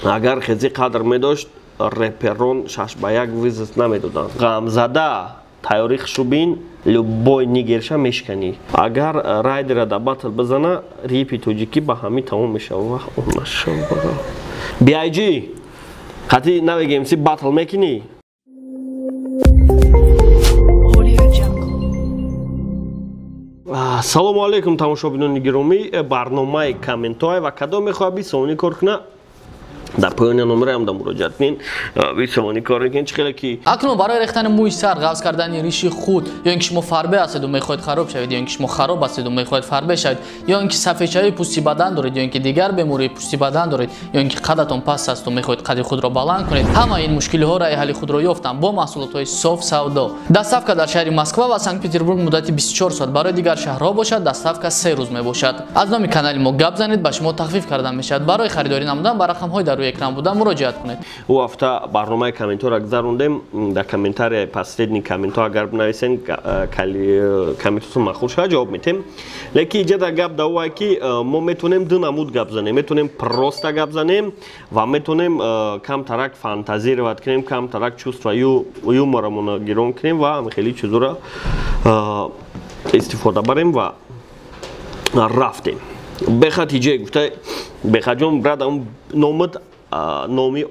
агар хези қадр медошт реперон шашбаяк визит намедоданд. Ғамзада таёрихшо бин любой нигерша мешкани. Агар райдера да батл бизана рипи тоҷикӣ ба ҳамин тамом мешава. BIG хати навегем си батл мекини. Салому алейкум тамошобинони гиромӣ, барномаи комментҳои ва кадом мехоҳад бисомонӣ кор кунад? дар поёни номераам да муроҷиат кунед, бисомонӣ кор мекунед. Хеле ки акнун барои рехтани мӯи сар, ғафз кардани риши худ, ё ин ки шумо фарбе ҳастеду мехоҳед хароб шавед, ё ин ки шумо хароб ҳастеду мехоҳед фарбе шавед, ё ин ки сафедшавии пӯсти бадан доред, ё ин ки дигар бемории пӯсти бадан доред, ё ин ки қадатон паст асту мехоҳед қади худро баланд кунед, ҳама ин мушкилиҳо раи ҳалли худро ёфтанд бо маҳсулотҳои соф савдо. Доставка дар шаҳри Москва ва Санкт-Петербург муддати 24 соат, барои дигар шаҳрҳо бошад доставка 3 рӯз мебошад. Аз номи канали мо гап занед, ба шумо тахфиф карда мешавад. Барои харидорӣ намудан ба рақамҳои дар рӯи экран буда муроҷиат кунед. У ҳафта барномаи комментҳоро гузарондем. Дар комментарияи последни комментҳо агар бинависен комментҳои махул шуда ҷавоб медиҳем. Лекин иҷада гап да ӯ ки мо метонем ду намуд гап занем. Метонем проста гап занем ва метонем камтарак фантазировать кунем, камтарак чувства юморамона гирон кунем ва хеле чизора истифода барем ва рафтем. Бехат иҷае гуфта Бехаҷон брада номид номи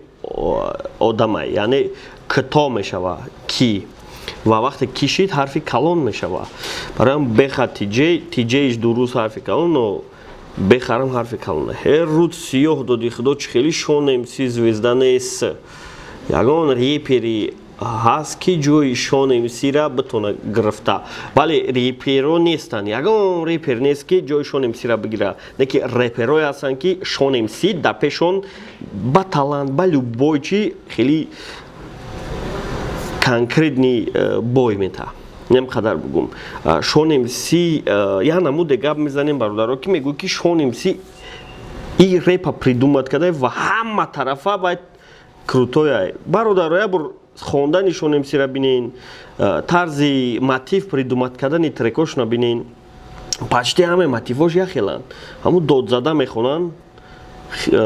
одамай, яъне кито мешава ки ва вақте кишид ҳарфи калон мешава. Бароям беха тиҷеиш дуруст ҳарфи калон, но бехарам ҳарфи калон. Ҳер рӯз сиёҳ доди худо чӣ хеле шонем си звезда нест. Ягон репери ҳаст ки ҷои шонемсира битона гирифта. Бале реперо нестанд. Ягон репер нест ки ҷои шонемсира бигира. Неки реперҳое ҳастанд ки шонемси дар пешон ба талант, ба любой чӣ хеле конкретни бой мета. Немқадар бигум. Шонемси як намуде гап мезанем бародаро ки мегӯ ки шонемси и репа придумад кадай ва ҳама тарафа байд крутоя. Бародаро як бор хондани шонемсира бинен, тарзи мотив придумат кардани трекош набинен. Почти ҳамаи мотивош як хеланд. Ҳамун додзада мехонанд.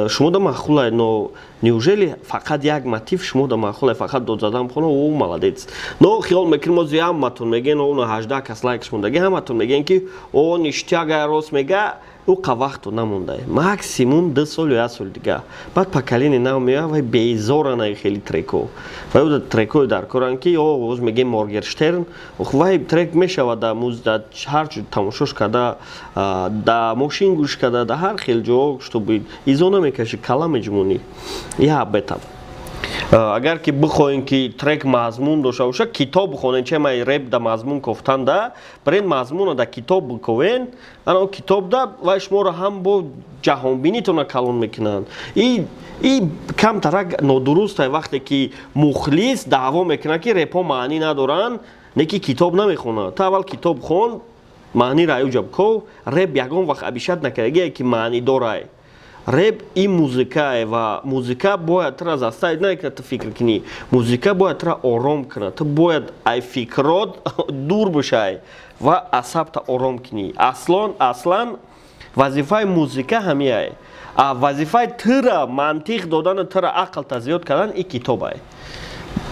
Шумо да махулай, но неужели фақат як мотив шумо да махулай, фақат додзада мехона, о молодец. Но хиёл мекунем ози ҳаматон мегӯен, о 18 кас лайкш мондаги, ҳаматон мегӯен ки о ништяга рост мега, уқа вақту намондай. Максимум 2 сол ё 1 сол дига. Баъд поколение нав меояд вай безорана хеле треко. Вай уда трекои дар коран ки о оз мегем Моргенштерн, вай трек мешавад да музда ҳар ҷо тамошош карда, да мошин гӯш карда, да ҳар хел ҷо, чтобы изо намекаши кала меҷмонӣ. Я об этом. Агар ки бихоҳем ки трек мазмун дошта боша, китоб бихонем, чӣ май реп да мазмун кофтанда, барин мазмуна да китоб биковен, ана китоб да вай шуморо ҳам бо ҷаҳонбинитона калон мекунанд. И камтарак нодурустай вақте ки мухлис даъво мекунад ки репҳо маънӣ надоранд, не ки китоб намехонад. Ту аввал китоб хон, маъниро аюҷа биков, реп ягон вақт абишат накардагие ки маънӣ дорай. Реп и музикае ва музика бояд тра заставит, не ки ту фикр кунӣ. Музика бояд тра ором кунад. Ту бояд ай фикрот дур бошай ва асабта ором кунӣ. Аслан вазифаи музика ҳамияй. А вазифаи тира мантиқ додан, тира ақлта зиёд кардан и китобай.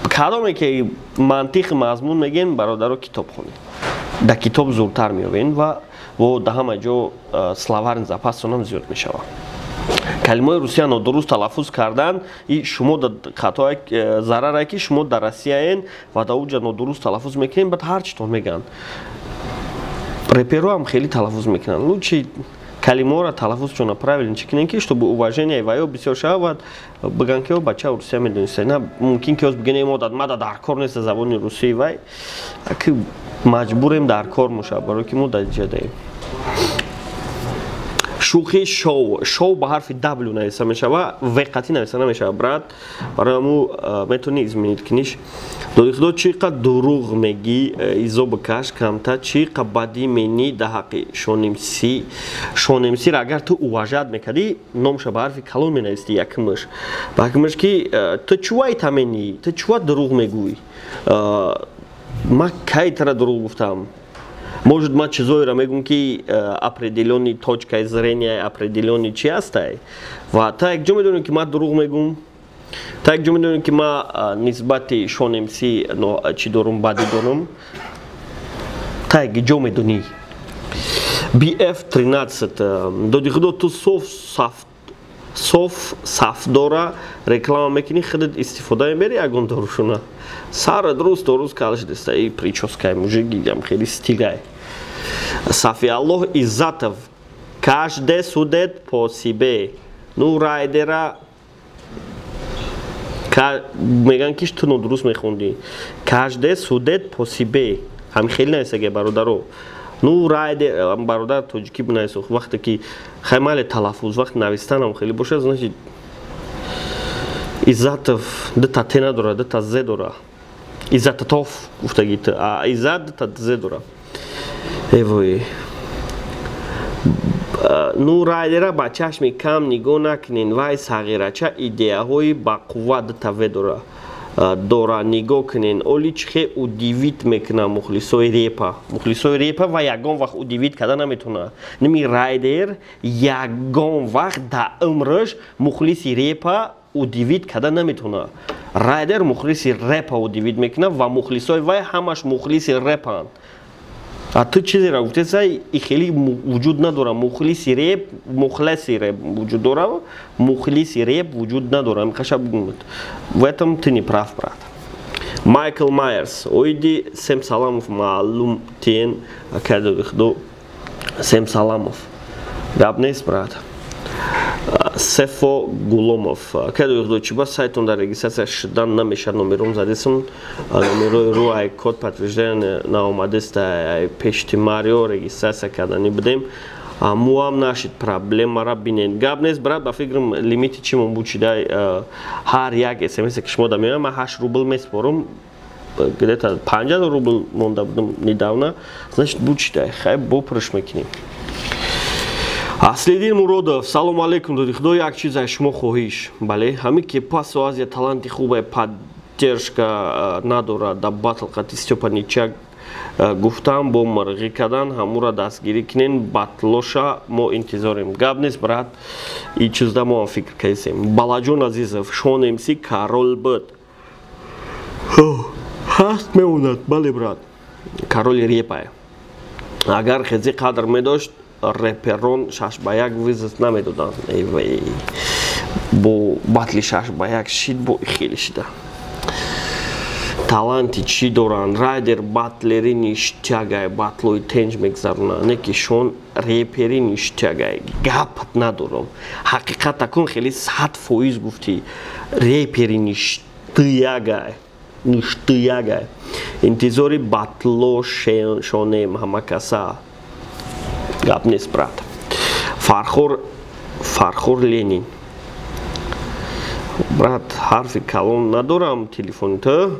Кадоме ки мантиқи мазмун мегӯем, бародаро китоб хонед. Да китоб зуртар меёбен ва да ҳама ҷо словарни запасонам зиёд мешавад. Калимаи русия нодуруст талаффуз кардан и шумо да хатое зарарае ки шумо дар Россияен ва да уҷа нодуруст талаффуз мекунем, баъд ҳар читон меган. Реперо ҳам хеле талаффуз мекунанд. Лучше калимаҳоро талаффуз чона правилен чӣ кунем ки чтобы уважение ва ё бисёр шавад, биган ки ё бачао русия медонистед. На мумкин ки оз бигӯем мада дар кор нест забони русӣ вай. Ки маҷбурем дар кор мошав барои ки мо дар ҷадаем. Шӯхи шоу ба ҳарфи W нависта мешава, веқати нависта намешава брат. Барои ҳаму метавонӣ изменид куниш. Доди худо чӣ қад дурӯғ мегӣ, изо бикаш камтар, чӣ қад бадӣ менӣ да ҳаққи шонемси. Шонемсиро агар ту уважат мекардӣ, номша ба ҳарфи калон менависти якмиш. Ба якмиш ки ту чӯвай таменӣ, ту чӯва дурӯғ мегӯй. Ман кай тара дурӯғ гуфтам? Может, мы чизойра мегунки определенный точкой зрения, определенный частой. Вот так, что мы думаем, ки ма друг мегун. Так, что мы думаем, ки ма низбати шонем си, но чидорум бади дорум. Так, что мы думаем. BF13 додихдо ту соф сафдора реклама мекини хедет истифода бери агон дорушуна. Сара друз калшдеста и прическа мужики гам хели стигай. Сафи Аллах иззатов каждый судит по себе. Ну райдера меган киш ту друз мехунди. Каждый судит по себе. Хам хели насаге бародаро. Ну райдер бародар тоҷики бинайсух вақте ки хаймали талаффуз вақти навистанам хеле боша значит иззатов дита те надора дита зе дора иззататов гуфтагит иззат дита зе дора эвой ну райдера ба чашми кам нигоҳ накунен вай сағирача идеяҳои бақувва дита ве дора дора нигоҳ кунен оли чихе удивит мекуна мухлисои репа ва ягон вақт удивит карда наметуна ними райдер ягон вақт да умрш мухлиси репа удивит карда наметуна райдер мухлиси репа удивит мекуна ва мухлисои вай ҳамаш мухлиси репан а ту чизеро гуфтесай и хели вуҷуд надора мухлиси реп мухлиси реп вуҷуд дора мухлиси реп вуҷуд надора михаша бугумад в этом ты не прав брат Майкл Майерс ойди Сем Саламов маълум тиен кадо Сем Саламов гап нест брат Сефо Гуломов кадо ихдо чиба сайтонда регистрация шудан намешад номером задесам номерои рӯ ай код подтверждения наомадеста ай пешти марио регистрация кардани будем муам нашид проблемара бинен гап нест брат ба фикрам лимити чӣ мон бучидай ҳар як смс ки шумо дамеоям ман 8 рубл меспорам где-то 50 рубл монда будам недавно значит бучидай хай бопурш мекунем Аслидин Муродов, салом алейкум, додихдо як чиз аз шумо хоҳиш. Бале, ҳамин ки пасо аз я таланти хубе поддержка надора да батлқати Степан Ничак гуфтам бо марғӣ кардан ҳамура дастгирӣ кунен батлоша мо интизорем. Гап нест брат, и чизда мо ҳам фикр кардем. Балаҷон азизов, шонем си король буд. Ҳаст меонад, бале брат. Король репа. Агар хези қадр медошт реперон 6-1 визит намедоданд бо батли 6-1 шид бо хеле шида таланти чӣ доранд райдер батлери ништягай батлои тенҷ мегзарона не ки шон репери ништягай гапат надорам ҳақиқат акун хеле 100% гуфтӣ репери ништягай интизори батло шонем ҳамакаса гап нест брат Фархор Ленин брат ҳарфи калон надорам телефони ту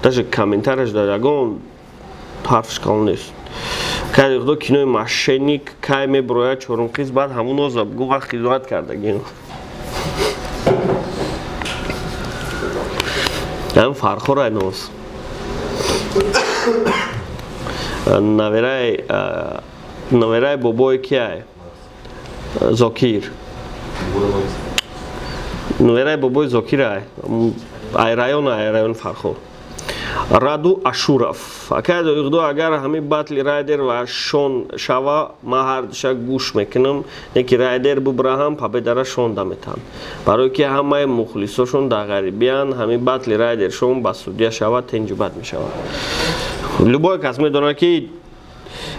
даже комментарияш дар ягон ҳарфиш калон нест кадихдо кинои мошенник кай меброяд чорумқиз баъд ҳамун оза гува хизмат кардагин ҳам Фархор айноз наверай бобои кияй Зокир наверай бобои Зокир ай район Фархор Раду Ашуров акай доихдо агар ҳами батли райдер ва шон шава ма ҳардуша гӯш мекунам не ки райдер бубраҳам победара шон даметам барое ки ҳамаи мухлисошон дар ғарибиянд ҳами батли райдер шон ба судя шава тенҷубат мешавад любой кас медонад ки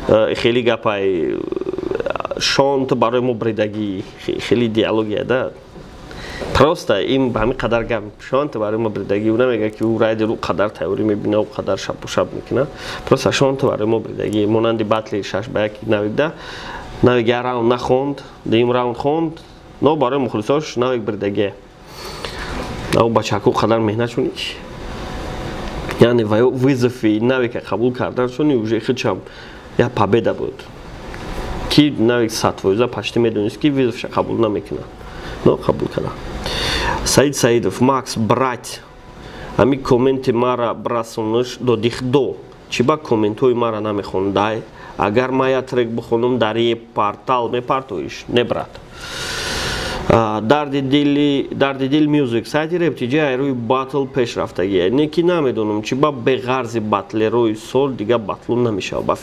хели гапай шон ту барои мо бредагӣ хели диалогия да просто ин ба ҳамин қадар гап шон ту барои мо бредагӣ ӯ намега ки ӯ райдер ӯ қадар тайёрӣ мебина ӯ қадар шаб мекуна просто шон ту барои мо бредагӣ монанди батли 6-1 навигда навик як раунд нахонд дуюм раунд хонд но барои мухлисош навик бредагӣ ӯ бачаку қадар меҳнатшон яъне вызови навика қабул карданшони уже хичам я победа буд ки навик сатвоиза почти медонист ки визовша қабул намекунад но қабул карда Саид Саидов Макс брат ҳами комменти мара брасониш додихдо чиба комментҳои мара намехондай агар ман як трек бихонам дар е портал мепартоиш не брат дарди дил мюзик сайти рептиҷи айрӯи батл пешрафтагия не ки намедонам чи ба беғарзи батлерои сол дига батлу намешава ба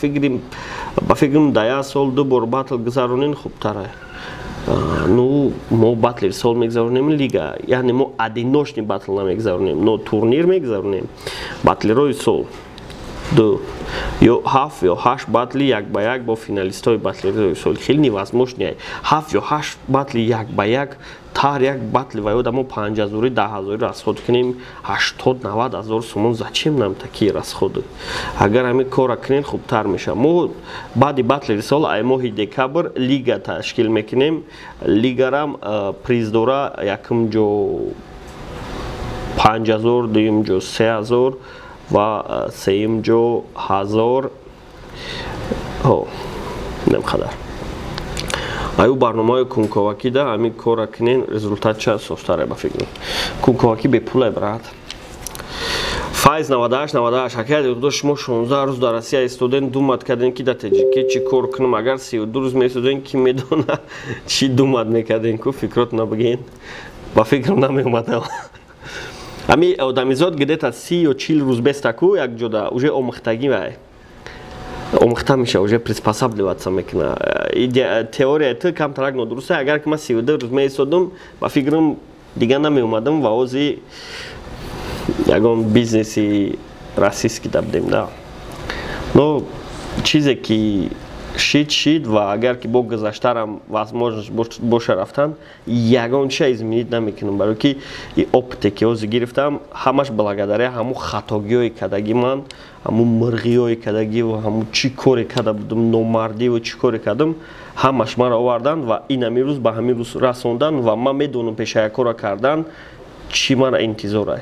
фикрам да як сол ду бор батл гузаронен хубтара ну мо батлери сол мегзаронем лига яъне мо одиночный батл намегзаронем но турнир мегзаронем батлерои сол ду ё 7 ё 8 батли як ба як бо финалистои батлерои сол хеле невозможне 7 ё 8 батли як ба як тар як батли ва ёдамо 5000 10000 расход кунем 80-90 ҳазор сомон зачем нам такие расходы агар ҳамин кора кунем хубтар меша мо баъди батлери сол ай моҳи декабр лига ташкил мекунем лигарам приз дора якум ҷо 5000 дуюм ҷо 3000 ва сеюм ҷо 1000 немқадар аю барномаҳои кунковакӣ да ҳамин кора кунен результатча сохтаре ба фикрам кунковакӣ бепуле брат файз 98 ҳакая дӯдо шумо 16 рӯз дар Россия истоден думат карден ки да таҷикӣ чӣ кор кунам агар 32 рӯз месуден ки медона чӣ думат мекарден ку фикрот набиген ба фикрам намеомадам ами одамизод где-то 30 ё 40 рӯз бестаку як ҷода уже омӯхтагӣ вай омӯхта меша уже приспосабливаться мекуна теория ты камтарак нодуруст агар ки ман 32 рӯз меистодам ба фикрам дига намеомадам ва ози ягон бизнеси расистки дабдем да но чизе ки шид ва агар ки бо гузаштарам возможност боша рафтан ягон чиз изменид намекунам барои ки и опите ки ҳозир гирифтам ҳамаш благодаря ҳамун хатогиҳои кадаги ман ҳамун мирғиҳои кадаги ва ҳамун чӣ коре када будам номардиву чӣ коре кардам ҳамаш маро овардан ва ин ҳамин рӯз ба ҳамин рӯз расондан ва ман медонам пеша як кора кардан чӣ мара интизорай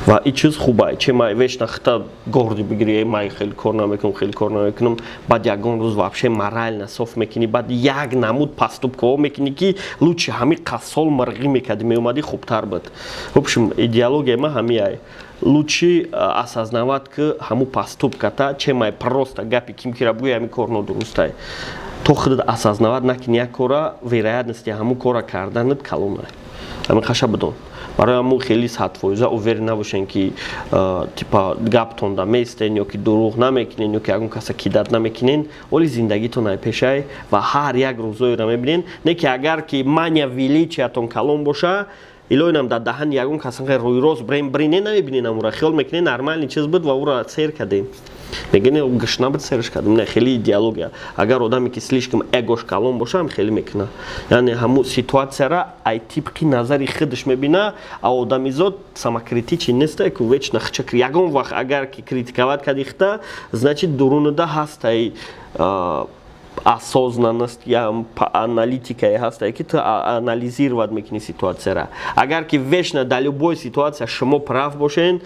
ва ин чиз хубай че май вешна хита горди бигири май хеле кор намекунам баъд ягон рӯз вообще морально соф мекунӣ баъд як намуд поступкаҳо мекунӣ ки лучше ҳамин қассол марғӣ мекарди меомадӣ хубтар буд в общем идеология ма ҳамияй лучше осознавать ки ҳамун поступката че май просто гапи ким кира бугӯи ҳамин кор нодурустай то худат осознавать накунӣ як кора вероятности ҳамун кора карданат калонай ҳамин хаша бидон барои ҳамун хеле садфоиза уверен набошен ки типа гаптонда меистен ё ки дурӯғ намекунен ё ки ягон каса кидат намекунен оли зиндагитон ай пешай ва ҳар як рӯзоеро мебинен не ки агар ки маня величиятон калон боша илоинам дар даҳани ягон каса рӯйрост брин намебинен амура хиёл мекунен нормальни чиз буд ва ура сер кардем мегӯем гашна буд серш кардем не хеле идеология агар одаме ки слишком эгош калон боша ҳам хеле мекуна яъне ҳамун ситуатсияра ай тибқи назари худаш мебина а одамизод самокритичен нестай ку вечно хича ягон вақт агар ки критиковать карди хита значит дурунада ҳастай осознанность я аналитикае ҳастай ки ту анализировать мекунӣ ситуатсияра агар ки вечно дар любой ситуация шумо прав бошен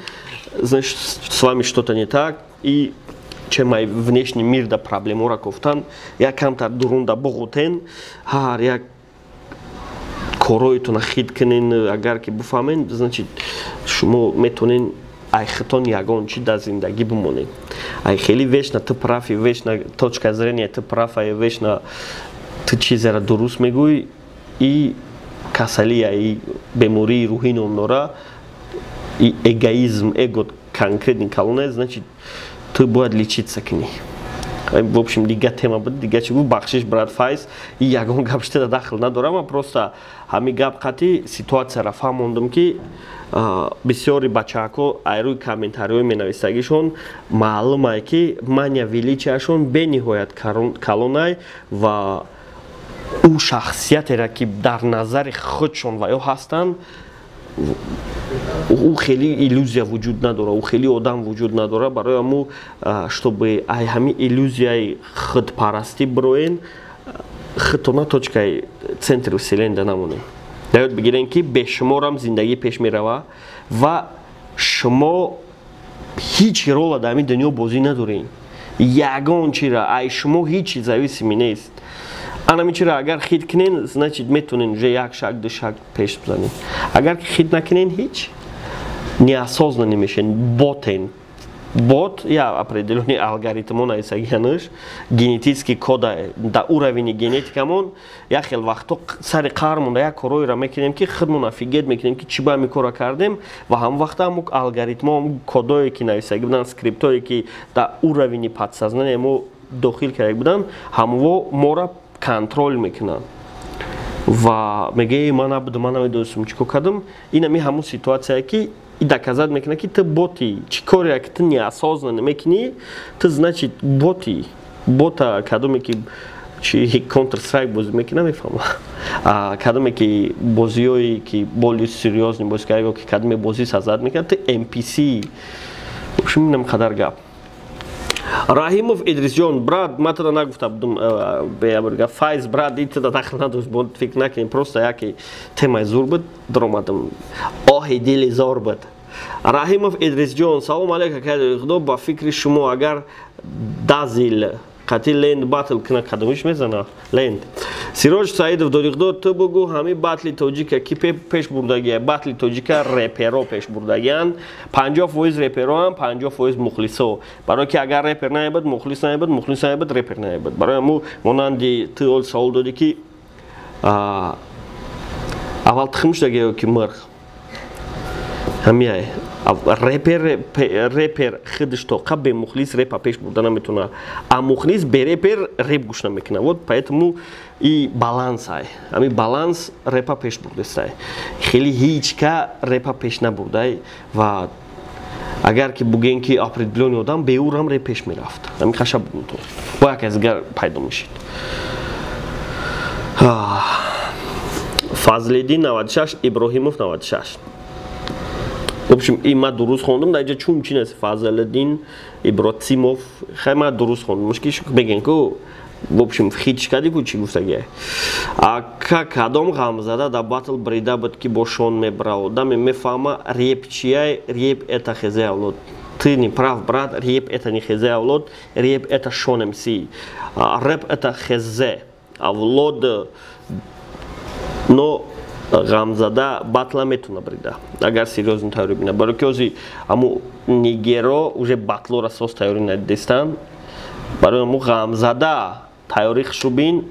значит с вами что-то не так и чем ай внешний мир да проблемора кофтан як камтар дурунда буғутен ҳар як короитона хид кунен агар ки буфаҳмен значит шумо метонен ай хитон ягон чи дар зиндагӣ бимонен ай хеле вечно ту прав и вечно точка зрения ту прав ай вечно ту чизеро дуруст мегӯй и касалия и бемории рӯҳӣ номнора и эгоизм эго конкретни калонае значит ту бояд лечиться кунӣ в общем дига тема буд дига чи бахшиш брат файз и ягон гап штеда дахл надорам а просто ҳамин гап қатӣ ситуатсияро фаҳмондам ки бисёри бачаҳако айрӯи комментариҳои менависагишон маълумае ки маня величияшон бениҳоят калонай ва ӯ шахсиятеро ки дар назари худшон ва ё ҳастанд ӯ хеле иллюзия вуҷуд надора ӯ хеле одам вуҷуд надора барои ҳамун чтобы ай ҳамин иллюзияи худпарастӣ бироен худтона точкаи центри вселенда намонем дар ёд бигирен ки бешуморам зиндагӣ пеш мерава ва шумо ҳеҷ рола дар ҳамин дунё бозӣ надорен ягон чира ай шумо ҳеҷи зависими нест анами чира агар хид кунен значит метонен уже як шаг ду шаг пеш бизанен агар ки хид накунен ҳеҷ неосознанӣ мешавен ботен бот я определенный алгоритмон айсагианыш генетический кода да уровень генетикамон я хел вақто сари қармонда як короира мекунем ки худмон офигет мекунем ки чиба микора кардем ва ҳам вақта мо алгоритмон кодое ки нависаги будан скриптое ки да уровень подсознания мо дохил карда будан ҳамво мора контроль мекунанд ва меге ман намедонистам чӣ кор кардам инами ҳамун ситуация ки и доказать мекуна ки ты боти чӣ коре ки ты неосознанно мекунӣ ты значит бота кадоме ки чи Counter Strike бозӣ мекуна мефаҳма кадоме ки бозиҳои ки боли серьёзни бозӣ карда ки кадоме бозӣ сазад мекунад ты NPC вобщем инам қадар гап Раҳимов Идрисҷон брат ман тада нагуфта будам Файз брат и тада дахл надошт бо фикр накунем просто яке темаи зур буд даромадам оҳи дили зор буд Раҳимов Идрисҷон салом алейка кайда худо ба фикри шумо агар дазил қати ленд батл кина кадомиш мезана ленд Сироҷ Саидов додихдо ту бугу ҳами батли тоҷика ки пеш бурдагия батли тоҷика реперо пеш бурдагиянд 50% репероам 50% мухлисо барои ки агар репер наебад мухлис наебад мухлис наебад репер наебад барои ҳаму монанди ту ол савол додӣ ки аввал тхмуш дагеё ки мирғ ҳамияй репер худаш тоқа бе мухлис репа пеш бурда наметуна а мухлис бе репер реп гӯш намекуна вот поэтому и баланс ай ами баланс репа пеш бурдастай хели ҳичка репа пеш набурдай ва агар ки бугем ки определённый одам бе ӯрам реп пеш мерафт ами хаша бугум то бо як азгар пайдо мешид Фазлиддин 96 Иброҳимов 96 В общем, и ма дуруст хондам, да иҷа чум чи нест Фазлиддин Иброҳимов, хай ма дуруст хондам. Мушкиш беген ку, в общем, хич кади ку чи гуфтагия. Ака кадом ғамзада да батл брида буд ки бо шон мебрав. Да мефама реп чияй, реп это хезе авлод. Ты не прав, брат, реп это не хезе авлод, реп это шон МС. Реп это хезе авлод, но ғамзада батла метуна брида агар серьёзно тайёрӣ бина барои ки ҳозир ҳамун нигеро уже батлора соз тайёрӣ надидестанд барои ҳамун ғамзада тайёрӣ хушубин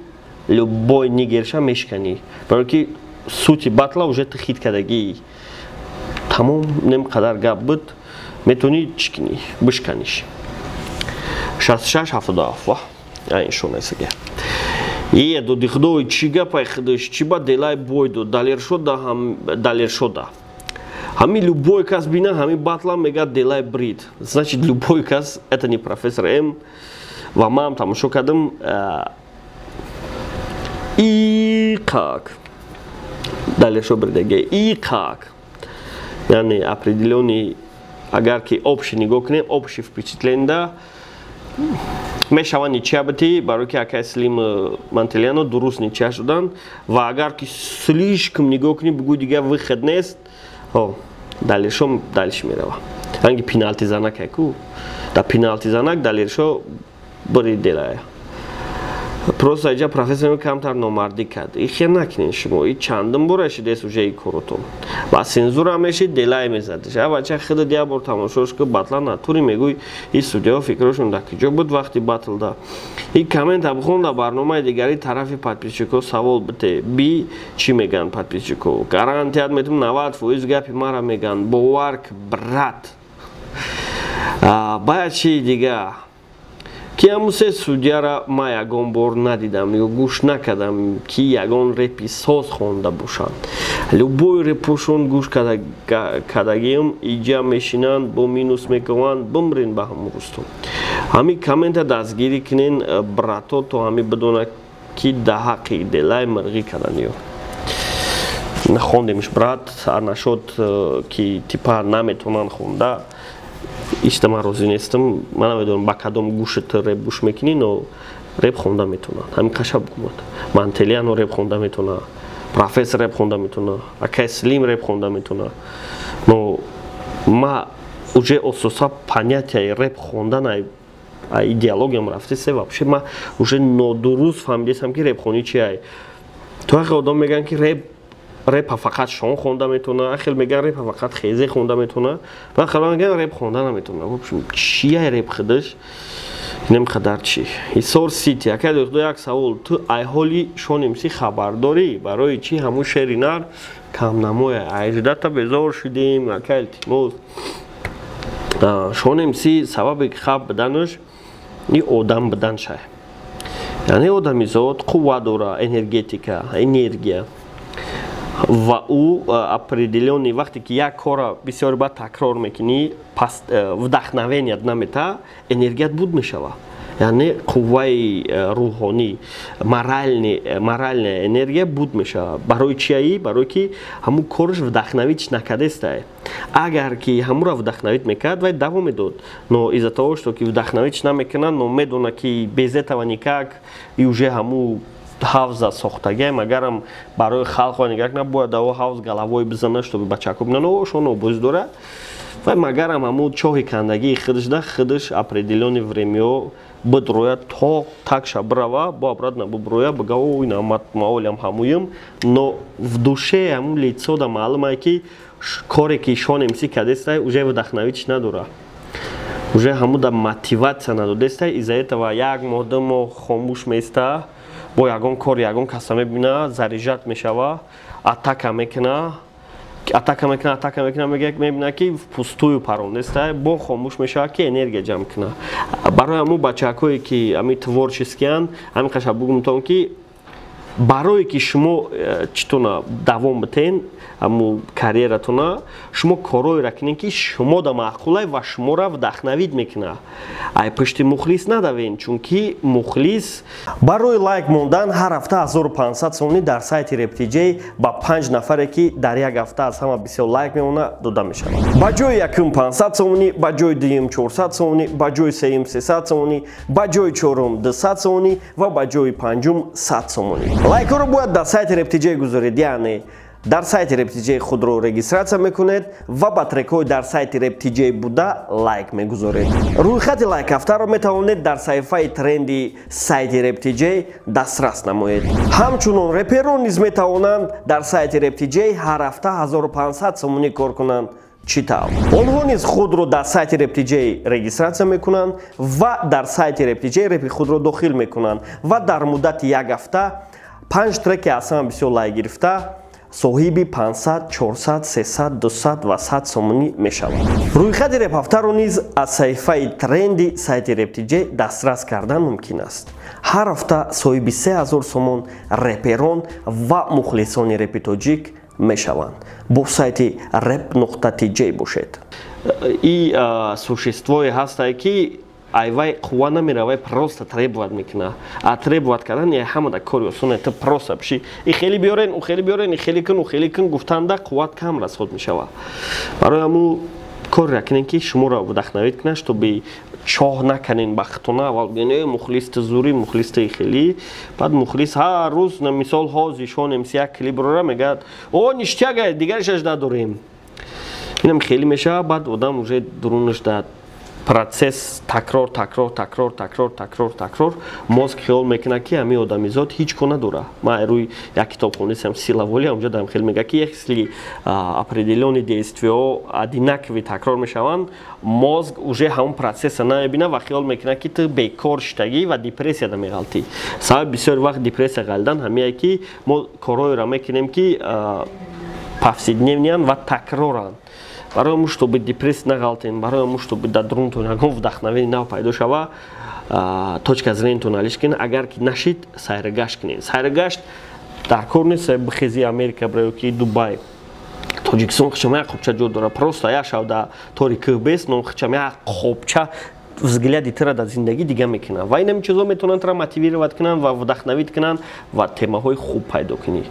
любой нигерша мешканӣ барои ки сути батла уже ты хит кардагӣ тамом нем қадар гап буд метавонӣ чӣ кунӣ бишканиш 66-77 ин шонасага доди худои чӣ гапай худош чӣ ба делай бойду далер шуда ҳами любой кас бина ҳами батла мега делай брид значит любой кас это не профессор М ва ман тамошо кардам и как далер шо бридагия и как яъне определённый агар ки общий нигоҳ кунем общий впечатление мешаванд ничиабати барои ки акай Слим Мантеляно дуруст ничия шуданд ва агар ки слишком нигоҳ кунӣ бугӯй дигар выход нест далершо далиш мерава ҳанги пеналти занакай ку да пеналти занак далершо бири делая просто иҷа профессор камтар номардӣ кард и хел накунед шумо и чандум бора шидест уже и коротон ба сензура мешид делай мезадиш а бача худат як бор тамошош ку батла натури мегӯй и судяҳо фикрошон да куҷо буд вақти батлда и коммента бихонда барномаи дигари тарафи подписчико савол бите би чӣ меган подписчико гарантият метавонам 90% гапи мара меган боварк брат баъд чӣ дигар ки ҳамун се судяра ма ягон бор надидам ё гӯш накардам ки ягон репи соз хонда бошанд любой репошон гӯш кардагиам иҷа мешинанд бо минус мекунанд бимрин ба ҳамун рӯсто ҳами коммента дастгирӣ кунен брато то ҳами бидонад ки да ҳаққи делай мирғӣ карданё нахондемш брат арнашод ки типа наметавонанд хонда ишта ман розӣ нестам ман намедонам ба кадом гӯши ты реп гӯш мекунӣ но реп хонда метавонад ҳамин қаша бигумад Мантеляно реп хонда метавонад профессор реп хонда метавонад акай Слим реп хонда метавонад но ма уже ососа понятияи реп хондан идеологиям рафтасе вообще ма уже нодуруст фаҳмидастам ки репхонӣ чи ай то ҳақи одам мегӯянд ки реп репа фақат шон хонда метавона, хел меган репа фақат хезе хонда метавона, ва хел меган реп хонда наметавона. В общем, чия реп хидаш немқадар чӣ. Ҳисор Сити, яке дӯхто як савол, ту айҳоли Шонимсӣ хабардорӣ? Барои чӣ ҳамун шери нар камнамоя? Аjdата безор шудем, яке илтимос. Шонимсӣ сабаби ки хаб биданаш и одам биданшай. Яъне одамизод қувва дора, энергетика, энергия. Ва ӯ определённый вақте ки як кора бисёр бад такрор мекунӣ, пас вдохновеният намета, энергият буд мешава. Яъне қувваи рӯҳонӣ, моральная энергия буд мешава. Барои чиаи? Барои ки ҳамун кораш вдохновитш накардестай. Агар ки ҳамура вдохновит мекард, вай давом медод. Но из-за того, что ки вдохновитш намекунад, но медона ки без этого никак, и уже ҳамун ҳавза сохтагиам, агарам барои халқо нигак набояд даво ҳавз галавой бизана, чтобы бачако бинано, шон обоз дора. Вай магарам ҳамун чоҳи кандагии хидашда, хидаш определённый времяо бидрояд, то такша бирава, бо обратно биброя, бигава ой намат маолям ҳамуям, но в душе ҳамун лицо да маълумае ки коре ки Шонимсӣ кардестай, уже вдохновитш надора. Уже ҳамун да мотивация надодестай, из-за этого як моҳ, ду моҳ хомӯш меиста, бо ягон кор ягон каса мебина, заряжат мешава, атака мекуна, мебина ки пустую парондестай, бо хомӯш мешава ки энергия ҷамъ куна. Барои ҳамун бачакое ки ҳамин творческиян, ҳамин қаша бугумтон ки барое ки шумо читона давом битен ҳамун карьератона, шумо короеро кунед ки шумода маъқулай ва шуморо вдохновит мекуна. Ай пишти мухлис надавен, чунки мухлис барои лайк мондан ҳар ҳафта 1500 сомонӣ дар сайти RepTJ ба 5 нафаре ки дар як ҳафта аз ҳама бисёр лайк мемона дода мешавад. Ба ҷои якум 500 сомонӣ, ба ҷои дуюм 400 сомонӣ, ба ҷои сеюм 300 сомонӣ, ба ҷои чорум 200 сомонӣ ва ба ҷои панҷум 100 сомонӣ. Лайкҳоро бояд дар сайти RepTJ гузоред, яъне дар сайти RepTJ худро регистратсия мекунед ва ба трекҳои дар сайти RepTJ буда лайк мегузоред. Рӯйхати лайк ҳафтаро метавонед дар саҳифаи тренди сайти RepTJ дастрас намоед. Ҳамчунон реперон низ метавонанд дар сайти RepTJ ҳар ҳафта 1500 сомонӣ кор кунанд. Читал. Онҳо низ худро дар сайти RepTJ регистратсия мекунанд ва дар сайти RepTJ репи худро дохил мекунанд ва дар муддати як ҳафта 5 треки аз ҳама бисёр лайк гирифта соҳиби 500, 400, 300, 200 ва 100 сомонӣ мешавад. Рӯйхати реп ҳафтаро низ аз саҳифаи тренди сайти RepTJ дастрас кардан мумкин аст. ҳар ҳафта соҳиби 3000 сомон реперон ва мухлисони репи тоҷик мешаванд. Бо сайти rep.tj бошед. И существое ҳастае ки айвай қувва намера, вай просто требовать мекуна. А требовать кардан я ҳамада кори осон это просто пиши. И хели биёрен, у хели биёрен, и хели кун гуфтанда қувват кам расход мешава. Барои ҳамун кори кунем ки шуморо вдохновит кунад, чтобы чоҳ накунен ба хитона, аввал бигӯен мухлисти зури, мухлисти хели. Баъд мухлис ҳар рӯз на мисол ҳози Шонимсӣ як клип рора мегӯяд, о ништяга дигарашаш дадорем. Инам хели мешава, баъд одам уже дурунаш дад процесс такрор мозг хиёл мекунад ки ҳамин одамизод ҳеҷ ко надора. Ман рӯи як китоб хонистам сила воли, онҷо дарам хел мегӯяд ки если определённые действияҳо одинакови такрор мешаванд, мозг уже ҳамон процесса намебинад ва хиёл мекунад ки ту бекор шудагӣ ва депрессияда меғалтӣ. Сабаби бисёри вақт депрессия ғалдан ҳамие ки мо короеро мекунем ки повседневниян ва такроранд. Барои ҳамун, чтобы депрессия нағалтен, барои ҳамун, чтобы дар дурунтон ягон вдохновение нав пайдо шава, точка зрениятон алиш кунед. Агар ки нашид, сайргашт кунед. Сайргашт дар кор нест бихези Америка бирё ки Дубай. Тоҷикистон хичам як хобча ҷо дора. Просто як шав дар тори кӯҳ бес, но хичам як хобча взгляди тира дар зиндагӣ дига мекунанд. Ва инам чизо метавонанд тира мотивировать кунанд ва вдохновит кунанд ва темаҳои хуб пайдо кунӣ.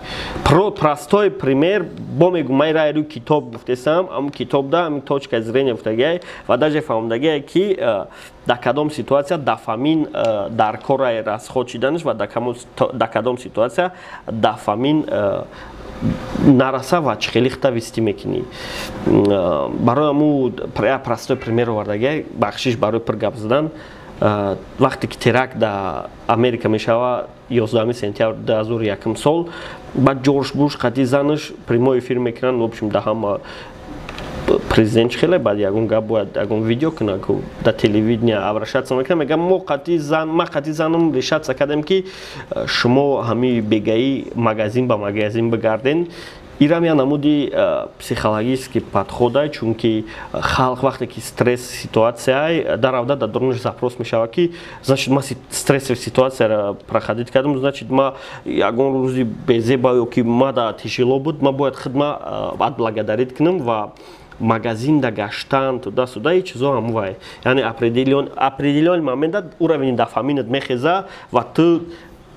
Простой пример, бо мегӯям ман рай рӯи китоб гуфтесам, ҳамун китобда ҳамин точка зрения гуфтагиай ва даже фаҳмдагиай ки дар кадом ситуация дофамин дар кора расход шиданаш ва дар кадом ситуация дофамин нараса ва чӣ хеле хита вистӣ мекунӣ. Барои ҳамун простой пример овардагиай, бахшиш барои пир гап задан, вақте ки теракт дар Америка мешава 11 сентябр 2001 сол, баъд Ҷорҷ Буш қатъи занаш прямой эфир мекунанд, в общем да ҳама президент хеле баъд ягон гап бояд ягон видео кунад ку дар телевидение обращаться мекунад, мегам ма қатъи занам решаться кардем ки шумо ҳамин бегаи магазин ба магазин бигарден. Ирам я намуди психологический подход ай, чунки халқ вақте ки стресс ситуация даравда дар дурунаш запрос мешава ки значит ма стрессови ситуацияро проходить кардам, значит ма ягон рӯзи безебаё ки ма да тишило буд, ма бояд хидма отблагодарить кунам ва магазин да гаштан туда-сюда и чизо ҳам вай. Яъне определённый момент уровень дофаминат мехеза ва ту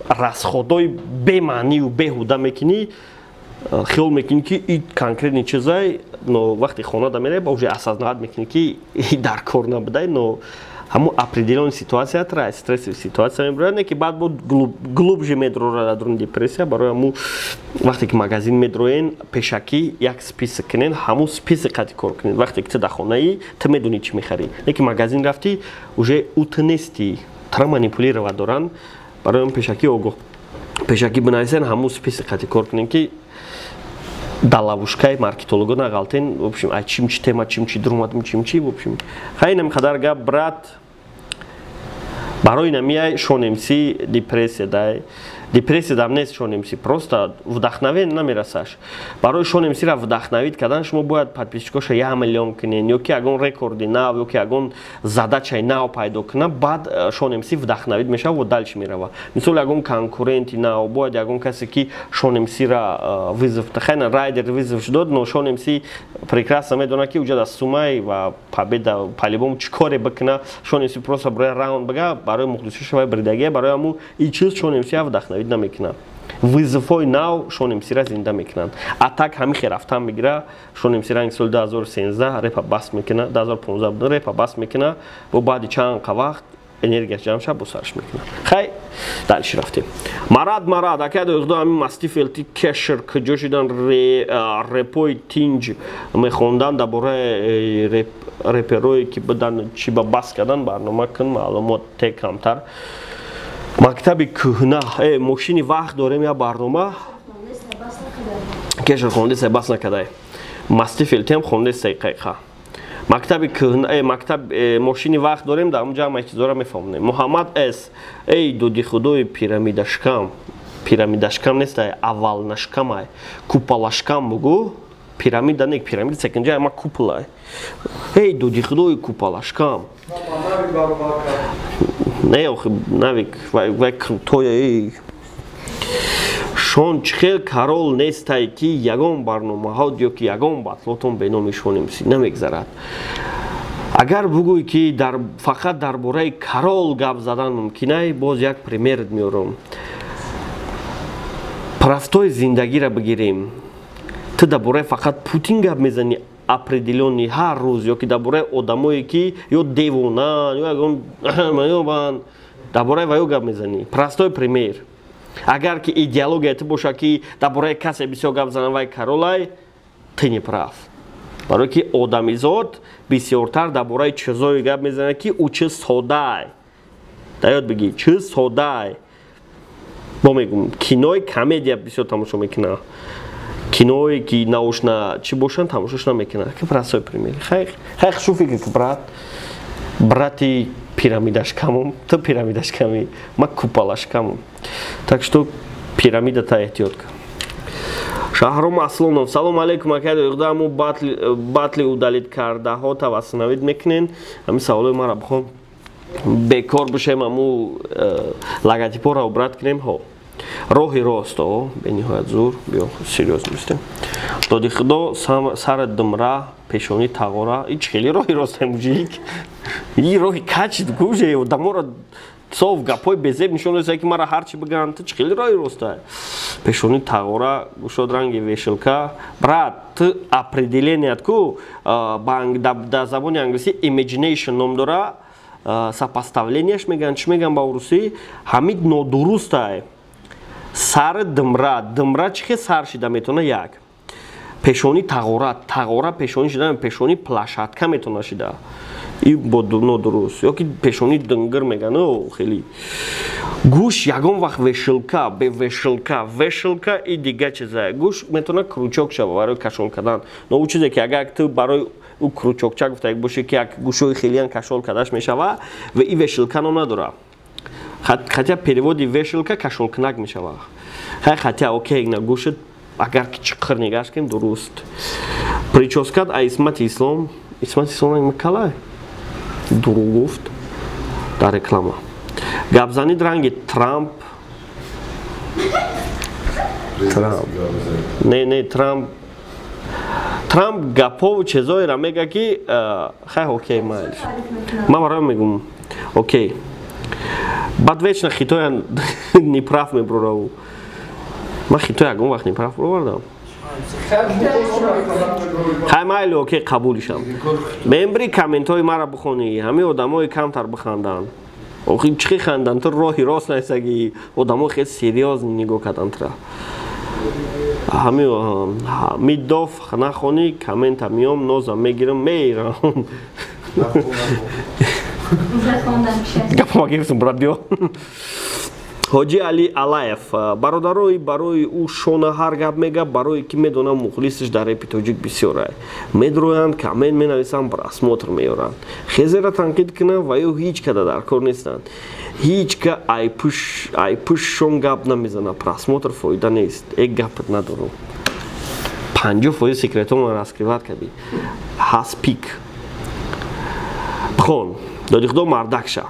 расходои бемаънию беҳуда мекунӣ, خیال میکنی که این کنکرنی چیزای نو وقتی خانه دا میره با уже осознавать میکنی که این در کار نبوده نو همون определенная ситуация тра стрессовая ситуация میبره که بعد بود глубже метро را درون депрессия برای همون وقتی که مغازین میدروین پیشکی یک список کنین همون список قطعی کار کنین وقتی که تو در خانه ای تو میدونی چی میخری لیکن مغازین رفتی уже утонести тра манипулировать دارن برای اون پیشکی اوگو پیشکی بنویسن همون список قطعی کار کنین که да ловушкаи маркетолого нағалтен в общем ай чимчи тема чимчи дурмадим чимчи в общем хайнам қадар гап брат барои намияй шонемси депрессия дай депрессия дам нест шонемси просто вдохновение намерасаш барои шонемсиро вдохновить кардан шумо бояд подписчикоша 1 миллион кунен ёки ягон рекорди нав ёки ягон задачаи нав пайдо кунад баъд шонемси вдохновить мешава ва дальше мерава мисол ягон конкуренти нав бояд ягон касе ки шонемсиро вызов тахайна райдер вызов дод но шонемси прекрасно медонад ки уҷа да сумай ва победа по-любому чӣ коре бикуна шонемси просто барои раунд бага барои мухлисишава бридагия барои ҳамун ин чиз шонемсия вдохновить намекунад вызовҳои нав шонемсира зинда мекунанд а так ҳамихе рафтан мегира шонемсира ин соли 2013 репа бас мекуна 2015 репа бас мекуна бо баъди чанqa вақт энергияш ҷамъ шав бо сараш мекуна хай дальше рафтем марад ака доиғдо ҳамин масти фелти кешер куҷо шудан репои тинҷ мехондан дар бораи реперое ки будан чӣ ба бас кардан барнома кун маълумот те камтар мактаби кӯҳна мошини вақт дорем я барнома кешер хондаи бас накадай масти фелтиам хондаи қайқа мактаби кӯҳна мактаб мошини вақт дорем дар онҷа ҳама чизора мефаҳмонем муҳаммад с эй доди худои пирамидашкам нест аввалнашкам купалашкам бугу пирамида не пирамида секунҷа ама купла эй доди худои купалашкам не охи навик вай крутоя шон чихел карол нестай ки ягон барномаҳо ёки ягон батлотон беноми шонемсӣ намегзарад агар бугӯй ки фақат дар бораи карол гап задан мумкинай боз як примерит меорам правдои зиндагиро бигирем ту дар бораи фақат Путин гап мезани определённый ҳар рӯз ёки дар бораи одамое ки ё девона ё ягон дар бораи ваё гап мезанӣ простой пример агар ки идеологияти боша ки дар бораи касе бисёр гап занам вай каролай ты не прав барое ки одамизод бисёртар дар бораи чизое гап мезанад ки ӯ чиз соддай дар ёд бигир чиз соддай мо мегӯм кинои комедия бисёр тамошо мекунад кинои ки наошна чӣ бошанд тамошош намекунад ки простой пример хай хушу фикр ки брати пирамидашкамом ту пирамидашками ма купалашкамом так что пирамидата эҳтиёт кун шаҳром аслонов салому алейкум ака доиғда ҳамун батли удалит кардаҳо тавассунавид мекунен ҳамин саволои маро бихом бекор бошем ҳамун логотипҳоро обрат кунем ҳо роҳи рост бениҳоят зур биё серёзно бистем доди худо сара дымра пешони тағора ин чӣ хеле роҳи рост муҷик ин роҳи качит гӯже одаморо соф гапҳои безеб нишон додиса ки мара ҳарчи бигӯянд ту чӣ хеле роҳи роста пешони тағора гӯшод ранги вешилка брат ту определеният ку дар забони англисӣ imagination ном дора сопоставлениаш мегӯянд чӣ мегӯянд ба урусӣ ҳамид нодурустай сар дымра чӣ хел сар шида метавона як пешони тағора пешони шидан пешони плашатка метона шида и бо нодуруст ёки пешони дынгир мегано хели гӯш ягон вақт вешилка бе вешилка и дига чиза гӯш метона кручок шава барои кашол кардан но у чизе ки агар ту барои у кручокча гуфта як боше ки як гӯшои хелиян кашол кардаш мешава ва и вешилкано надора хотя переводи вешилка кашолкунак мешава хотя окей на гӯшат агар ки чиқир нигаш кем дуруст прическат а исмати ислом макалай дуру гуфт дар реклама гапзанид ранги Трамп не Трамп гапову чизоера мега ки хай окей майли ман барои мегум окей баъд вечно хитоя неправ мебураву ман хитоя ягон вақт неправ буравардам хай майли окей қабулишам мембри комментҳои мара бихонӣ ҳамин одамои камтар бихандан чӣ хандан ту роҳи рост насаги одамои хеле серьёзни нигоҳ кардан тра мидоф нахонӣ коммента миём нозам мегирам меирам гапама гирифтам брат биё ҳоҷи али алаев бародарои барои ӯ шона ҳар гап мега барое ки медонам мухлисиш дар репи тоҷик бисёрай медроянд коммент менависанд просмотр меёранд хезера танқид кунанд ва ё ҳеҷ када дар кор нестанд ҳеҷ ка айпӯшшон гап намезанад просмотр фоида нест ek гапат надорам 50% секретома раскриват кади ҳаспик хон доди худо мардакша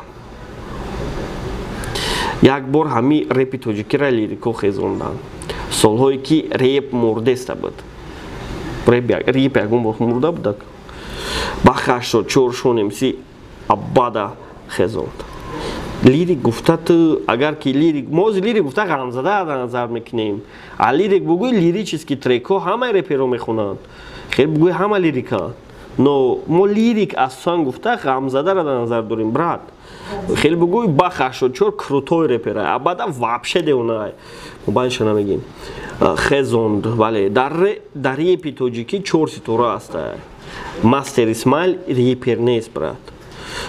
як бор ҳами репи тоҷикира лирико хезонданд солҳое ки реп мурдеста буд реп ягон бор мурда будак ба 84 шонемси аббада хезонд лирик гуфта ту агар ки лирик мози лирик гуфта ғамзада дар назар мекунем а лирик бугӯй лирически трекҳо ҳамаи реперо мехонанд хел бугӯй ҳама лириканд но мо лирик асосан гуфта ғамзадара дар назар дорем брат хеле бугӯй ба 84 крутой репера абада вообще деонай банша намегим хезонд бале дар репи тоҷикӣ 4 ситора аст мастер исмаил репер нест брат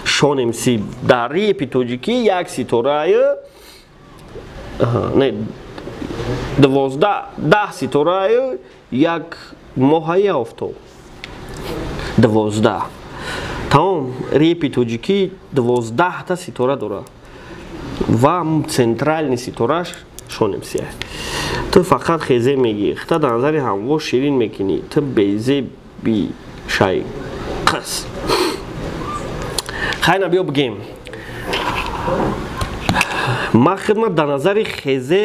шон МС дар репи тоҷикӣ 1 ситорай не 12 ситорай як моҳаи офтоб 12 тамом репи тоҷикӣ 12 ситора дорад ва центральни ситораш шон МС ту фақат хезе мегӣ та дар назари ҳамво ширин мекунӣ ту безе би шай қис хайна биё бигем ман хидмат дар назари хезе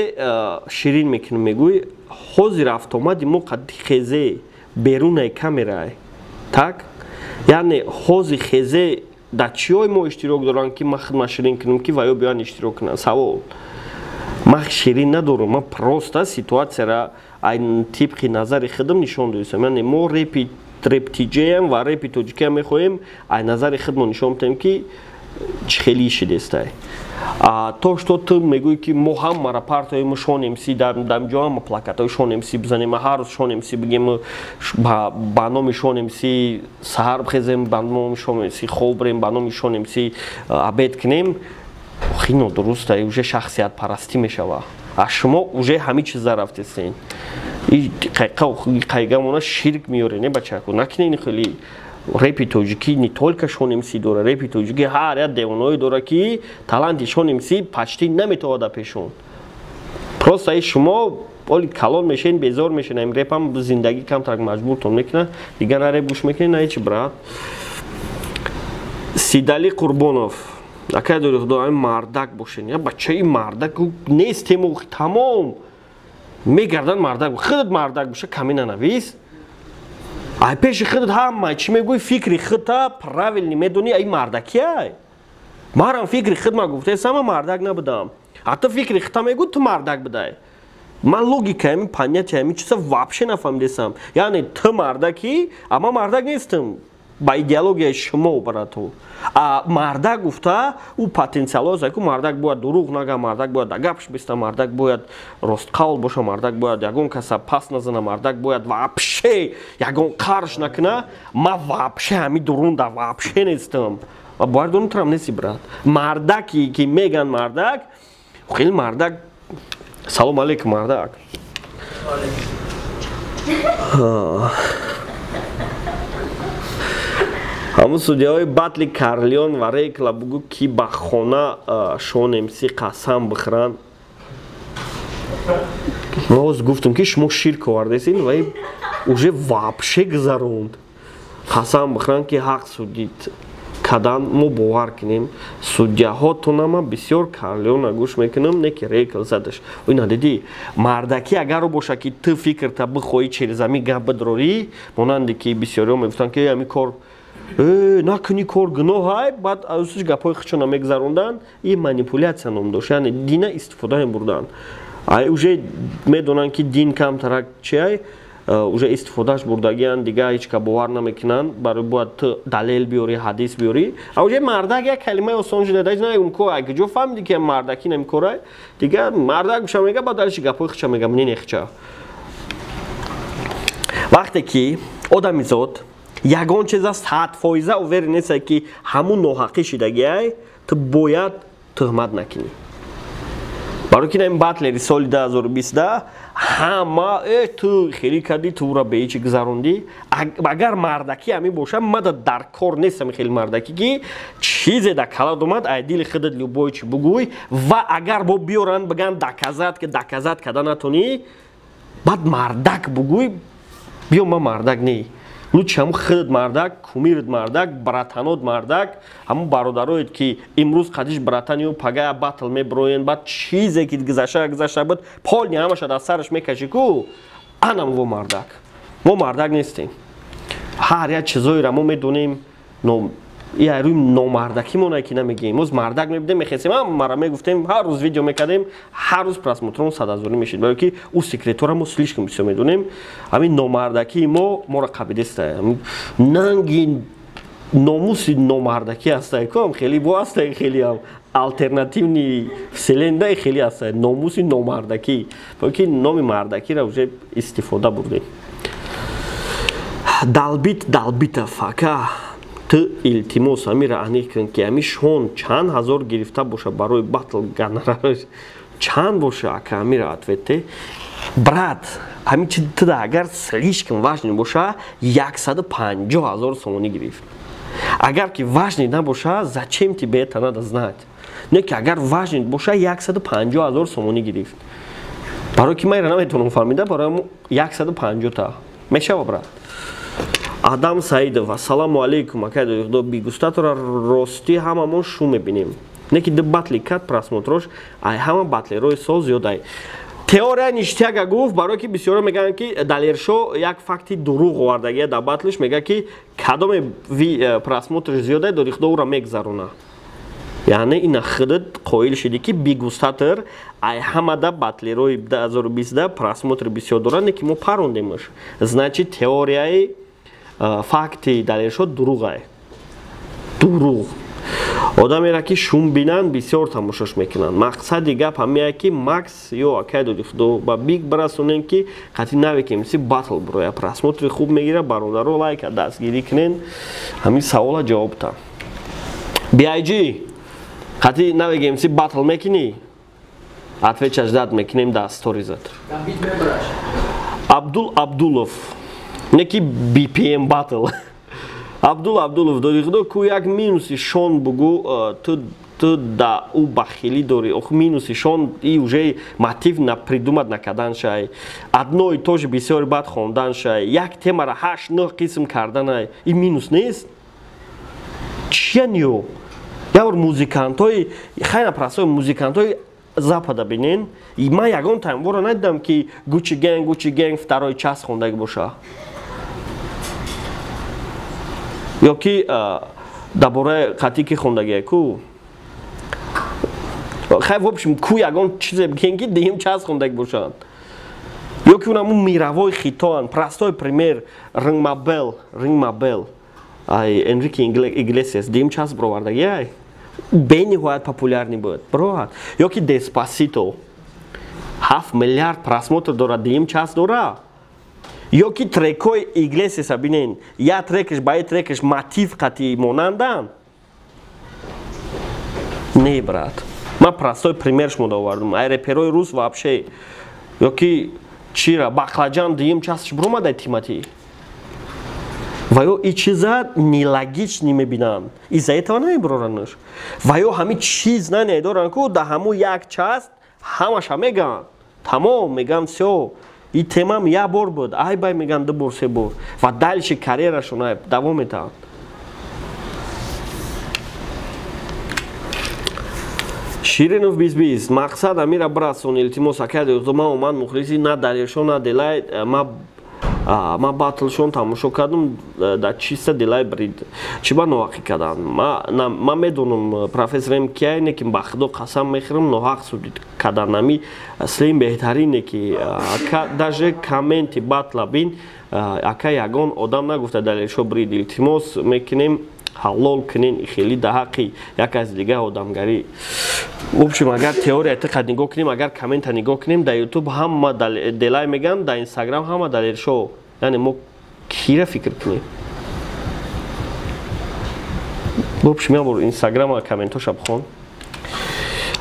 ширин мекунам мегӯй ҳозир автомади мо қадди хезе берунаи камерае так яъне ҳозир хезе дар чиҳои мо иштирок доранд ки ман хидмат ширин кунам ки ва ё биёянд иштирок кунанд савол ман ширин надорам ман просто ситуатсияра айн тибқи назари худам нишон додисам яъне мо репи трептиҷеям ва репи тоҷикиам мехоҳем ай назари худмо нишон бидем ки чӣ хели шидестай то што ту мегӯӣ ки мо ҳамара партои шон МС дамҷо ҳама плакатҳои шон МС бизанем ҳар рӯз шон МС бигем ба номи шон МС саҳар бихезем ба номи шон МС хоб рем ба номи шон МС абед кунем хи нодуруст уже шахсиятпарастӣ мешава аз шумо уже ҳами чиза рафтестен қайгамона ширк миёре не бачаку накунен хели репи тоҷикӣ не только шон МС дора репи тоҷикӣ ҳар як девоное дора ки таланти шон МС почти наметавонад да пешон просто ай шумо оли калон мешен безор мешен ам репам зиндагӣ камтар маҷбуртон мекунад дигар на реп гӯш мекунед на ҳеҷ брат Сидали Қурбонов акай дори худо ам мардак бошен я бачаи мардак нестему тамом мегардад мардак худат мардак боша камина навис ай пеши худат ҳама чӣ мегӯй фикри худта правилни медонӣ ай мардакиай марам фикри худма гуфтесама мардак набудам а ту фикри худта мегӯй ту мардак будай ман логика ами понятия ами чиза вообще нафаҳмидесам яъне ту мардаки а ман мардак нестам ба идеологияи шумо брату. А мардак гуфта у потенциал аст ки мардак бояд дурӯғ нага, мардак бояд да гапш биста, мардак бояд ростқавл боша, мардак бояд ягон каса пас назана, мардак бояд вообще ягон қарш накуна. Ма вообще ҳами дурунда вообще нестам. Бояд донутарам неси брат. Мардаки ки меган мардак, хеле мардак. Салом алейкум мардак. ҳамун судяҳои батли Карлион ва Рекла бугӯ ки ба хона шонемси қасам бихӯранд. мо оз гуфтам ки шумо ширк овардесин ва уже вообще гузаронд. Қасам бихӯранд ки ҳақ судид кадан мо бовар кунем. Судяҳотонама бисёр Карлиона гӯш мекунам, не ки Рекл задаш. Ой надиди мардаки агаро боша ки ту фикрта бихоҳӣ через ҳами гап бидрорӣ, монанде ки бисёриҳо мегуфтанд ки ҳами кор накуни кор гуноҳ баъд азш гапҳои худшона мегузаронданд. И манипуляция ном дошт, яъне дина истифода мебурданд. Уже медонанд ки дин камтарак чи уже истифодаш бурдагиянд, дига ҳеч ка бовар намекунанд, барои бояд ту далел биёрӣ, ҳадис биёрӣ. Уже мардак як калимаи осон шуда даҷ наягум ко куҷо фаҳмиди ки мардаки намекора. Дига мардак гӯша мега баъд алиши гапҳои худша мега ненехча. Вақте ки одамизод ягон чиз аст 100% увери неста ки ҳамун ноҳақӣ шидагиай, ту бояд туҳмат накунӣ. барои ки ин батлери соли 2020 ҳама ту хелӣ кардӣ, тура бе ҳечи гузарондӣ. Агар мардаки ҳамин боша, мада дар кор нестам хеле мардаки ки чизе да калад омад, ай дили худат любой чи бугӯй ва агар бо биёранд биган доказат када натонӣ, баъд мардак бугӯй, биё ма мардак не. Лучше ҳамун худат мардак, кумират мардак, братанот мардак, ҳамун бародароед ки имрӯз қадиш братанио пагая батл меброен, баъд чизе ки гузашта буд полни ҳамаша дар сараш мекашӣ ку, анам во мардак. Мо мардак нестем. ҳар як чизоеро мо медонем, рӯи номардакимона ки намегем. Моз мардак мебудем, мехестем, мара мегуфтем, ҳар рӯз видео мекардем, ҳар рӯз просмотрон 100,000 мешид. Барои ки у секретора мо слишком бисёр медонем. Ҳамин номардаки моро қабидеста. Нанги номуси номардаки астае ку хеле бо астае, хеле альтернативни вселендаи хеле астае. Номуси номардаки. Барои ки номи мардакиро уже истифода бурдем. Далбита фака ту илтимос ҳамира аниқ кун ки ҳами шон чанд ҳазор гирифта боша барои батл гонорар чанд боша ака ҳамира ответе брат ҳами чи туда агар слишком важный боша 150,000 сомонӣ гирифт. Агар ки важный набоша, зачем тебе это надо знать? Не ки агар важный боша 150,000 сомонӣ гирифт. Барои ки майра наметавонам фаҳмида, барои 150 та мешава брат. Адам Саидов, ассаламу алейкум, акай до бигустатора рости ҳамамон шу мебинем. Не ки ду батли кат просмотрош, ай ҳама батлерои сол зиёдай. Теория ништяга гуфт, барои ки бисёро мегӯянд ки Далершо як факти дурӯғ овардагия дар батлиш, мега ки кадоме просмотриш зиёдай дорихто ура мегузарона. Яъне ина худат қоил шидӣ ки бигустатор ай ҳамада батлерои 2020 просмотри бисёр доранд, не ки мо парондемаш. Значит теорияи факти Далершо дурӯғ. Дурӯғ. Одамеро ки шум бинанд бисёр тамошош мекунанд. Мақсади гап ҳамея ки Макс ё акай доди худо ба биг барасонем ки қати навекем си батл броя просмотри хуб мегира, бародаро лайка дастгирӣ кунен. Ҳамин савола ҷавобта. BIG қати навекем си батл мекунӣ? Отвечаш дад мекунем да сторизат. Абдул Абдулов. Не ки BPM батл. Абдул Абдулов доди худо ку як минуси шон бугу ту да у бахилӣ дорӣ. Ох минуси шон и уже мотив на придумат накардан шай. Одно и то же бисёр бад хондан шай. Як темара 8-9 қисм карданай. И минус нест? Чиё? Явор музикантои хайна прасои музикантои запада бинен. И ман ягон таймвора надидам ки Gucci Gang второй час хондаги боша. Ё ки дар бораи қати ки хондагия ку хай в общем ку ягон чизе бигем ки дигим час хондаги бошанд. Ё ки унаму мировой хитоанд. Простой пример Ring My Bell. ай Энрике Иглесиас дим час бровардаги ай бениҳоят популярный буд брат ёки Деспасито 7 миллиард просмотр дорад дим час дора ёки трекои Иглесиаса бинен я трекаш ба трекаш мотив қати монандан не брат ман простой пример шумо давардам ай реперои рус вообще ёки чира бақлаҷан дим часш бромадай тимати ва ё и чиза нелогични мебинанд из-за этого намеброранаш ва ё ҳами чиз нанедоранд ку да ҳаму як час ҳамаша меган тамом меган всё и темам я бор буд ай бай меган ду бор се бор ва дальше карьерашон давом метавад Ширинов бизбиз мақсад амира брасон илтимос акади узума ман мухлиси на далешон на делай ма батлшон тамошо кардам да чиста делай брид чиба ноҳақӣ карданд ма медонам профессорем кияйне ки ба худо қасам мехӯрам ноҳақ судид каданами слим беҳтарине ки ака даже комменти батла бин ака ягон одам нагуфта далешо брид илтимос мекунем ҳалол кунен хеле да ҳаққи як аз дигар одамгарӣ в общем агар теория тиқад нигоҳ кунем агар коммента нигоҳ кунем да ютуб ҳама делай меган да инстаграм ҳама далершо яъне мо кира фикр кунем в общем ябор инстаграма комментоша бхон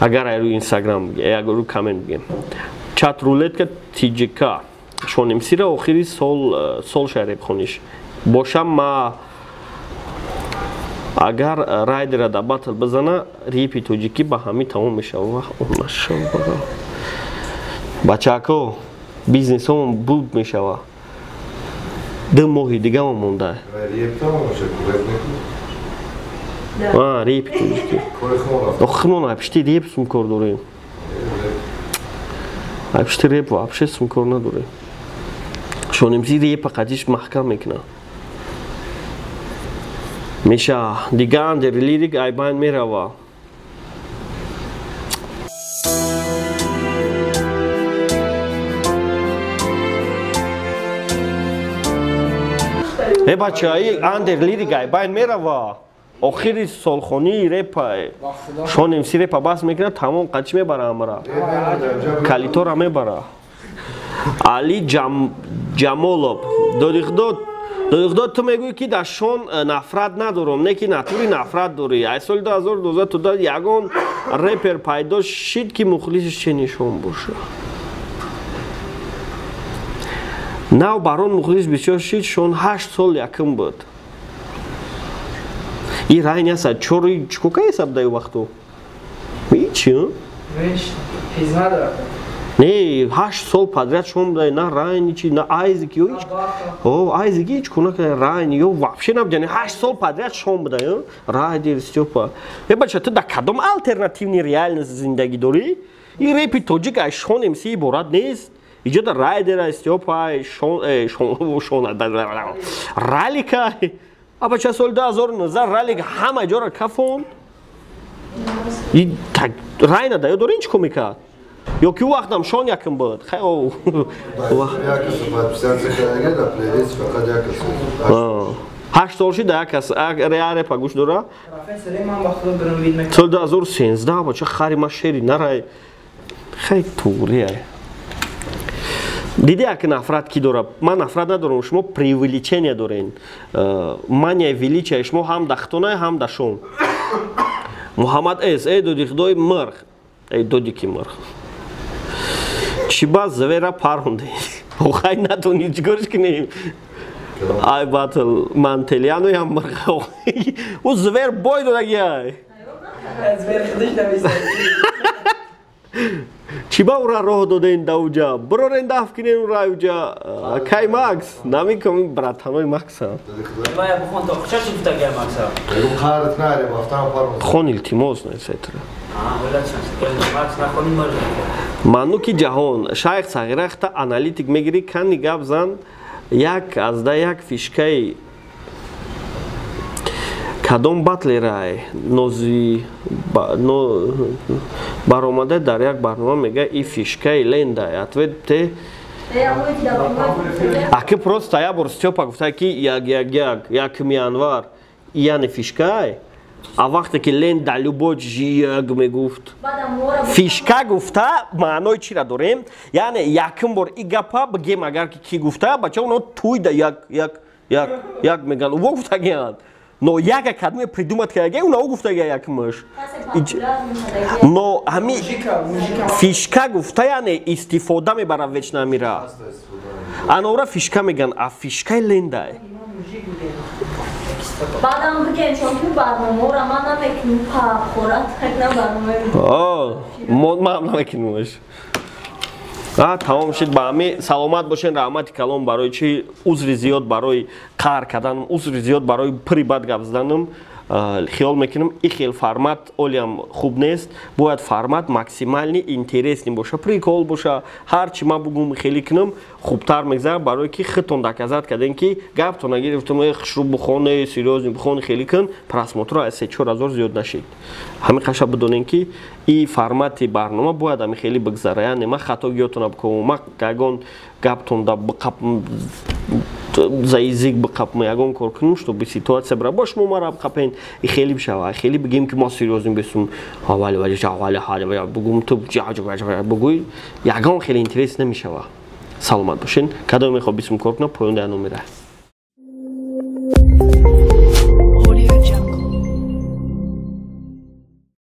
агар ай рӯи инстаграм агар рӯи коммент бигем чат рулетка тиҷика шонемсира охири сол шаҳре бхониш бошам ма агар райдера да батл бизана репи тоҷикӣ ба ҳамин тамом мешава бачако бизнесомон буд мешава 2 моҳи дига монда репи тоҷикӣ охмон апишти реп сумкор дорем апишти реп вообще сумкор надорем шонемси репа қадиш маҳкам мекунад Миша, дига андер лирик айбайн мерава. Бача, ай андер лирик айбайн мерава. Охири солхони репа. Шонемси репа бас мекуна тамом қач мебара амара. Калитора мебара. Али Ҷамолов додихдод ту мегӯӣ ки дар шон нафрат надорам не ки натури нафрат дорӣ ай соли 2012 ту дод ягон репер пайдо шид ки мухлисиш че нишон боша нав барон мухлис бисёр шид шон 8 сол якм буд и райни аста чори чукока ҳесаб даи вақту чи не 8 сол подряд шом дай на райни чи на айзики ё айзики ич куна райни ё вообще набудани 8 сол подряд шом дай райдер стёпа бача ту да кадом альтернативни реальность зиндагӣ дорӣ и репи тоҷик ай шонемси иборат нест иҷода райдера стёпа ралика бача соли 2019 ралик ҳама ҷора кафон райна да ё дорӣ чӣ ко мекард ё ки вақтам шон якм буд ҳашт солши да якас репа гӯш дора соли 2013 бача хари ма шери нарай хай тугрия диди як нафрат ки дора ман нафрат надорам шумо преувеличение дорен мания величия шумо ҳам да хитонае ҳам да шон муҳаммад эс эй доди худои мирх эй доди ки мирх чиба звера паронде охай натони чикорш кунем ай батл ман телианоям мирх у звер бой додаги ай чиба ура роҳ доден давҷа бирорен даф кунем раюҷа кай макс намикам братанои макса хон илтимос насетра ману ки ҷаҳон шайх сағирахта аналитик мегирӣ кани гап зан як азда як фишкаи кадом батлерай нози баромада дар як барнома мега и фишкаи лендай ответ те аки просто ябор стёпа гуфта ки якми январ яне фишка а вақте ки ленда любовь жиёг мегуфт фишка гуфта маънои чиро дорем яъне якум бор и гапа бигем агар ки гуфта бача оно туйда як меган ува гуфтагиянд но як акадме придумат кардага уна гуфтага якумаш но ҳами фишка гуфта яъне истифода мебара вечна мира анора фишка меган а фишкаи ленда баъдам бигем чун ки барномаро ман намекунам пахорат хатна барномаи ман намекунамаш тамом шуд ба ҳаме саломат бошен раҳмати калом барои чи узри зиёд барои қаҳр карданам узри зиёд барои пири бад гап заданам хиёл мекунам ин хел формат олиам хуб нест бояд формат максимални интересни боша прикол боша ҳарчи ман бугум хеле кунам хубтар мегзарад барое ки худтон доказат кардем ки гаптон нагирифтам хушрӯ бухоне серёзни бухоне хеле кун просмотро аз 3-4 ҳазор зиёд нашид ҳамин қаша бидонем ки ин формати барнома бояд ҳами хеле бигзара яъне ман хато гиётона бикунам ман ягон гаптонда биқапм за язык биқапм ягон кор кунам чтобы ситуация бира бош мумара биқапен и хеле бишава хеле бигем ки мо серёзни бесум бугум ту бугуй ягон хеле интерес намешава саломат бошен кадом мехоҳ бисум кор кунам поёнда номера